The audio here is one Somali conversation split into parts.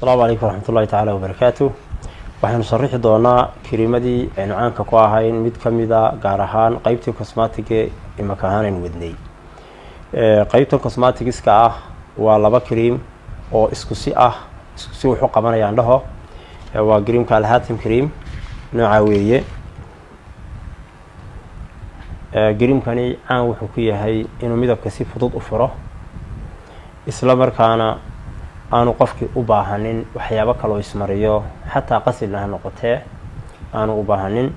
السلام عليكم ورحمة الله تعالى وبركاته. waxaan sharixi doonaa kirimadii aynu caanka ku ahayn mid kamida gaar ahaan qaybtii cosmetic imaka ahaan wadnay. qaybta cosmetics-ka ah waa laba cream oo isku si wuxuu qabanayaan dhaho. waa creamka Al-Hatim cream nooca weeye. creamkani aan wuxuu ku yahay inuu midabka si fudud u furo isla markaana aanu qofkii u baahanin waxyaabo kale oo ismariyo xataa qasilna ha noqotee aanu u baahanin.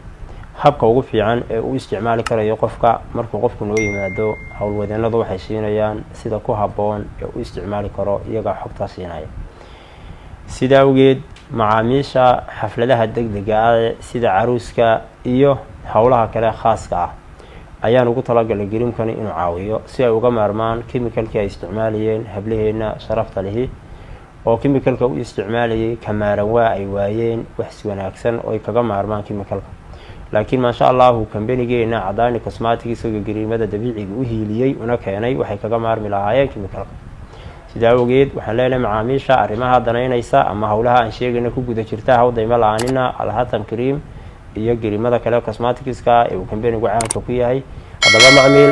habka ugu fiican ee uu isticmaali karayo qofka markuu qofku noo yimaado hawlwadeenadu waxay siinayaan sida ku haboon ee uu isticmaali karo iyaga xogta siinaya. sida awgeed macaamiisha xafladaha degdega ah sida caruuska iyo hawlaha kale khaaska ah ayaan ugu talagalay creamkani inuu caawiyo si ay uga maarmaan chemicalka ay isticmaalayeen hablaheena sharafta leh oo chemicalka uu isticmaalayay kamaaran waa ay waayeen wax si wanaagsan oo ay kaga maarmaan chemicalka. laakiin ma sha Allah company-geena Cadaani Cosmetics oo creamada dabiiciga u hiiliyay una keenay waxay kaga maarmi lahaayeen chemicalka. sida awgeed waxaan leeyahay macaamiisha arrimaha danaynaysa ama hawlaha aan sheegayna ku guda jirta hawdayma la'aanina Al-Hatim cream iyo creamada kale cosmetics-ka ee uu company-gu caanka ku yahay. hadaba macmiil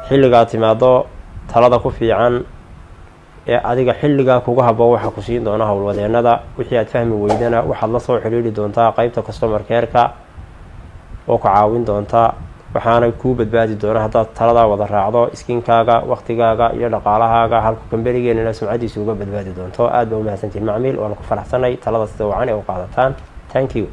xilliga timaado talada ku fiican ee adiga xilliga kugu habboon waxa ku siin doona hawlwadeenada wixii aad fahmi weydana waxaad la soo xiriiri doontaa qaybta customer care-ka oo ka caawin doonta waxaana ku badbaadi doona hadaad talada wada raacdo iskinkaaga waqtigaaga iyo dhaqaalahaaga halka company-geena sumcadiisa uga badbaadi doonto. aad baa u mahadsantiin macmiil waan ku faraxsanay talada sida wacan ee u qaadataan. thank you.